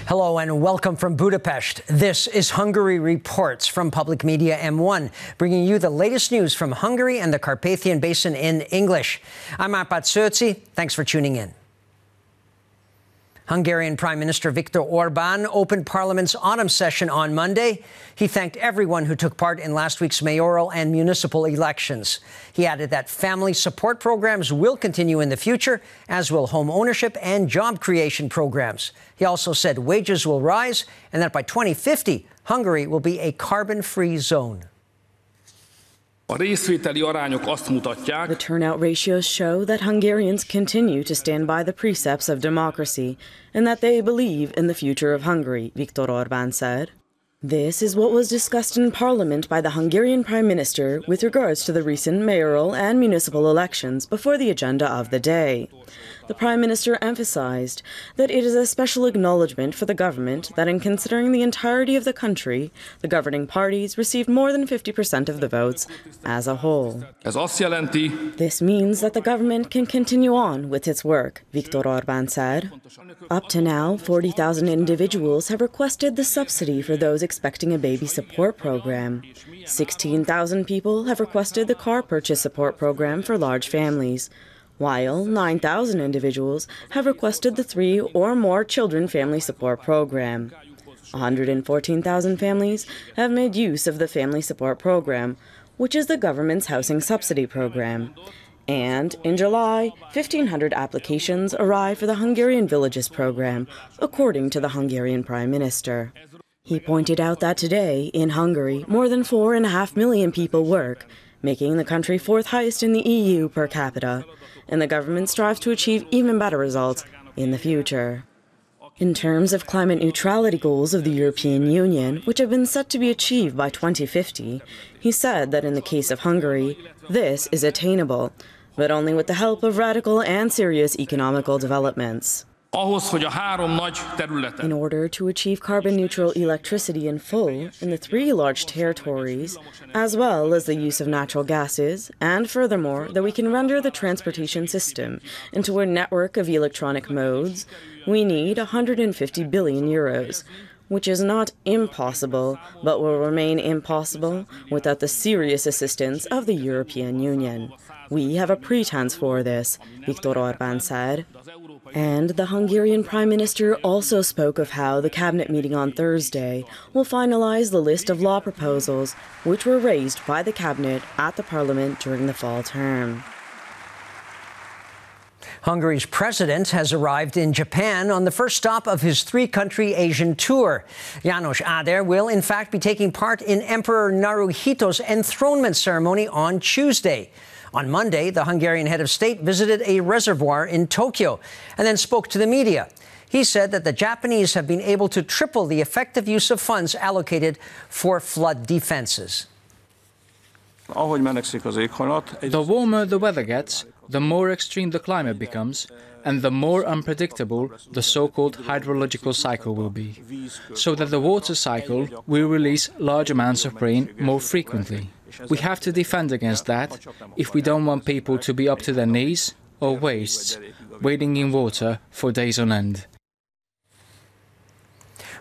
Hello and welcome from Budapest. This is Hungary Reports from Public Media M1, bringing you the latest news from Hungary and the Carpathian Basin in English. I'm Árpád Szőci. Thanks for tuning in. Hungarian Prime Minister Viktor Orbán opened Parliament's autumn session on Monday. He thanked everyone who took part in last week's mayoral and municipal elections. He added that family support programs will continue in the future, as will home ownership and job creation programs. He also said wages will rise and that by 2050, Hungary will be a carbon-free zone. The turnout ratios show that Hungarians continue to stand by the precepts of democracy and that they believe in the future of Hungary, Viktor Orbán said. This is what was discussed in Parliament by the Hungarian Prime Minister with regards to the recent mayoral and municipal elections before the agenda of the day. The Prime Minister emphasized that it is a special acknowledgement for the government that in considering the entirety of the country, the governing parties received more than 50% of the votes as a whole. This means that the government can continue on with its work, Viktor Orbán said. Up to now, 40,000 individuals have requested the subsidy for those expecting a baby support program. 16,000 people have requested the car purchase support program for large families, while 9,000 individuals have requested the 3 or more children family support program. 114,000 families have made use of the family support program, which is the government's housing subsidy program. And in July, 1,500 applications arrived for the Hungarian Villages program, according to the Hungarian Prime Minister. He pointed out that today, in Hungary, more than 4.5 million people work, making the country 4th highest in the EU per capita, and the government strives to achieve even better results in the future. In terms of climate neutrality goals of the European Union, which have been set to be achieved by 2050, he said that in the case of Hungary, this is attainable, but only with the help of radical and serious economical developments. In order to achieve carbon-neutral electricity in full in the 3 large territories, as well as the use of natural gases, and furthermore that we can render the transportation system into a network of electronic modes, we need 150 billion euros, which is not impossible, but will remain impossible without the serious assistance of the European Union. We have a pretense for this, Viktor Orbán said. And the Hungarian Prime Minister also spoke of how the cabinet meeting on Thursday will finalize the list of law proposals which were raised by the cabinet at the parliament during the fall term. Hungary's president has arrived in Japan on the first stop of his 3-country Asian tour. János Áder will, in fact, be taking part in Emperor Naruhito's enthronement ceremony on Tuesday. On Monday, the Hungarian head of state visited a reservoir in Tokyo and then spoke to the media. He said that the Japanese have been able to triple the effective use of funds allocated for flood defenses. The warmer the weather gets, the more extreme the climate becomes, and the more unpredictable the so-called hydrological cycle will be, so that the water cycle will release large amounts of rain more frequently. We have to defend against that if we don't want people to be up to their knees or waists, wading in water for days on end.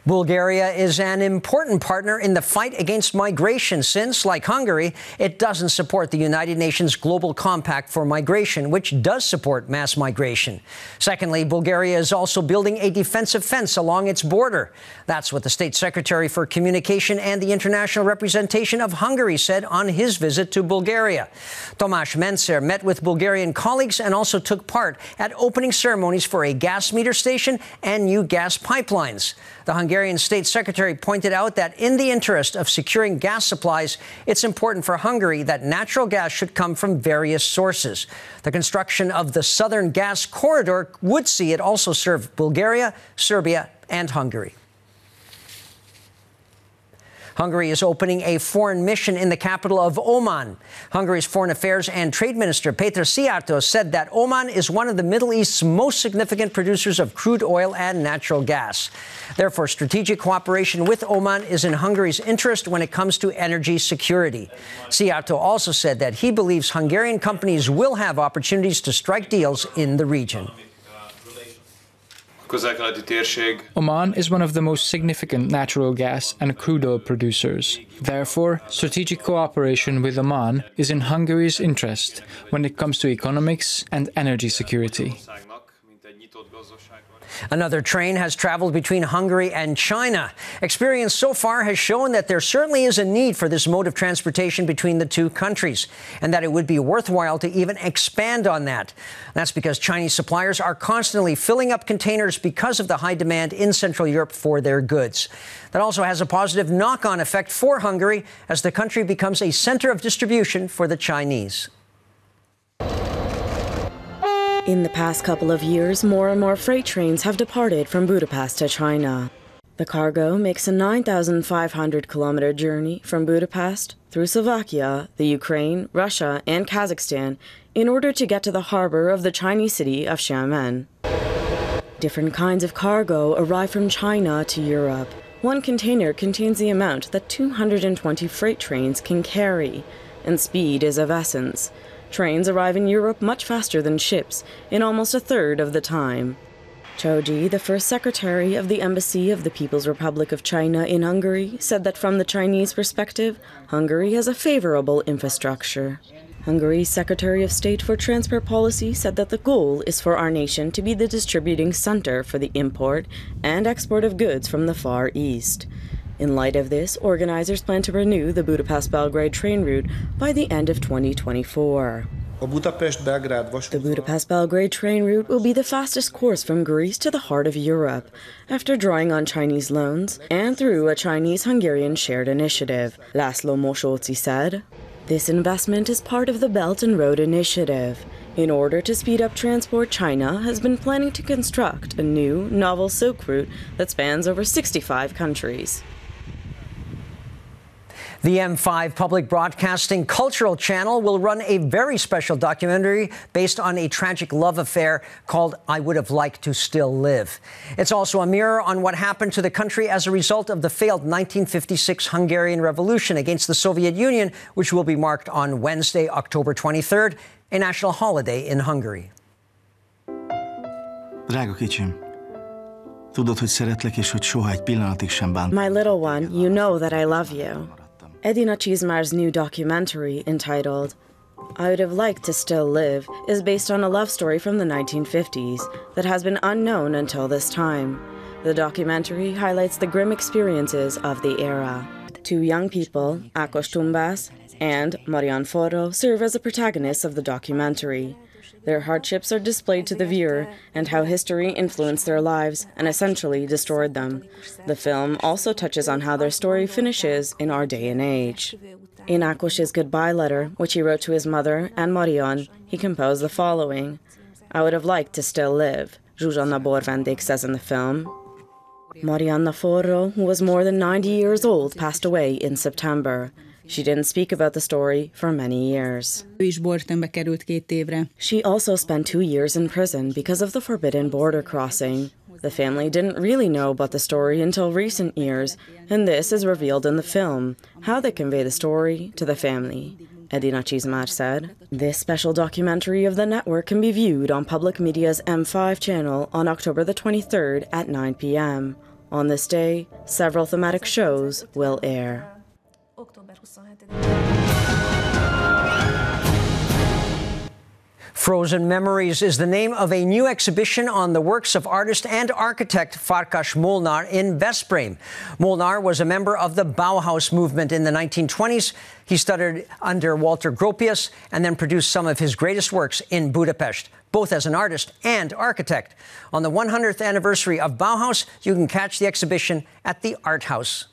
Bulgaria is an important partner in the fight against migration since, like Hungary, it doesn't support the United Nations Global Compact for Migration, which does support mass migration. Secondly, Bulgaria is also building a defensive fence along its border. That's what the State Secretary for Communication and the International Representation of Hungary said on his visit to Bulgaria. Tomáš Mencer met with Bulgarian colleagues and also took part at opening ceremonies for a gas meter station and new gas pipelines. The Hungarian State Secretary pointed out that in the interest of securing gas supplies, it's important for Hungary that natural gas should come from various sources. The construction of the Southern Gas Corridor would see it also serve Bulgaria, Serbia, and Hungary. Hungary is opening a foreign mission in the capital of Oman. Hungary's Foreign Affairs and Trade Minister Péter Szijjártó said that Oman is one of the Middle East's most significant producers of crude oil and natural gas. Therefore, strategic cooperation with Oman is in Hungary's interest when it comes to energy security. Szijjártó also said that he believes Hungarian companies will have opportunities to strike deals in the region. Oman is one of the most significant natural gas and crude oil producers. Therefore, strategic cooperation with Oman is in Hungary's interest when it comes to economics and energy security. Another train has traveled between Hungary and China. Experience so far has shown that there certainly is a need for this mode of transportation between the two countries, and that it would be worthwhile to even expand on that. That's because Chinese suppliers are constantly filling up containers because of the high demand in Central Europe for their goods. That also has a positive knock-on effect for Hungary as the country becomes a center of distribution for the Chinese. In the past couple of years, more and more freight trains have departed from Budapest to China. The cargo makes a 9,500-kilometer journey from Budapest through Slovakia, the Ukraine, Russia, and Kazakhstan in order to get to the harbor of the Chinese city of Xiamen. Different kinds of cargo arrive from China to Europe. One container contains the amount that 220 freight trains can carry, and speed is of essence. Trains arrive in Europe much faster than ships, in almost a third of the time. Zhou Ji, the first secretary of the Embassy of the People's Republic of China in Hungary, said that from the Chinese perspective, Hungary has a favorable infrastructure. Hungary's Secretary of State for Transport Policy said that the goal is for our nation to be the distributing center for the import and export of goods from the Far East. In light of this, organizers plan to renew the Budapest-Belgrade train route by the end of 2024. The Budapest-Belgrade train route will be the fastest course from Greece to the heart of Europe, after drawing on Chinese loans and through a Chinese-Hungarian shared initiative, László Mosóci said. This investment is part of the Belt and Road Initiative. In order to speed up transport, China has been planning to construct a new, novel Silk Route that spans over 65 countries. The M5 Public Broadcasting Cultural Channel will run a very special documentary based on a tragic love affair called I Would Have Liked to Still Live. It's also a mirror on what happened to the country as a result of the failed 1956 Hungarian Revolution against the Soviet Union, which will be marked on Wednesday, October 23rd, a national holiday in Hungary. Drága kicsim, tudod, hogy szeretlek, és hogy soha egy pillanatig sem bántam. My little one, you know that I love you. Edina Csizmár's new documentary, entitled I Would Have Liked to Still Live, is based on a love story from the 1950s that has been unknown until this time. The documentary highlights the grim experiences of the era. Two young people, Ákos Tumbász and Marian Forró, serve as the protagonists of the documentary. Their hardships are displayed to the viewer and how history influenced their lives and essentially destroyed them. The film also touches on how their story finishes in our day and age. In Ákos's goodbye letter, which he wrote to his mother and Marian, he composed the following. I would have liked to still live, Zsuzsanna Borvendék says in the film. Marianna Forró, who was more than 90 years old, passed away in September. She didn't speak about the story for many years. She also spent 2 years in prison because of the forbidden border crossing. The family didn't really know about the story until recent years, and this is revealed in the film, how they convey the story to the family. Edina Csizmár said. This special documentary of the network can be viewed on Public Media's M5 channel on October the 23rd at 9 p.m. On this day, several thematic shows will air. Frozen Memories is the name of a new exhibition on the works of artist and architect Farkas Molnár in Veszprém. Molnár was a member of the Bauhaus movement in the 1920s. He studied under Walter Gropius and then produced some of his greatest works in Budapest, both as an artist and architect. On the 100th anniversary of Bauhaus, you can catch the exhibition at the Art House.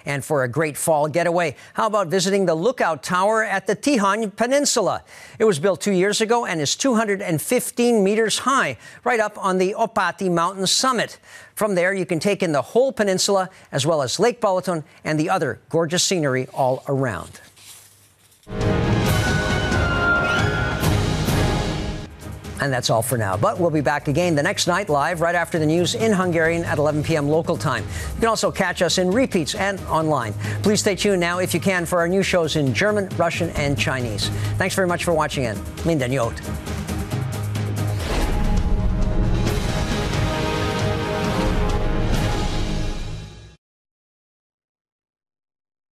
And for a great fall getaway, how about visiting the Lookout Tower at the Tihany Peninsula? It was built 2 years ago and is 215 meters high, right up on the Opati mountain summit. From there, you can take in the whole peninsula, as well as Lake Balaton and the other gorgeous scenery all around. And that's all for now. But we'll be back again the next night live right after the news in Hungarian at 11 p.m. local time. You can also catch us in repeats and online. Please stay tuned now, if you can, for our new shows in German, Russian, and Chinese. Thanks very much for watching, and minden jót.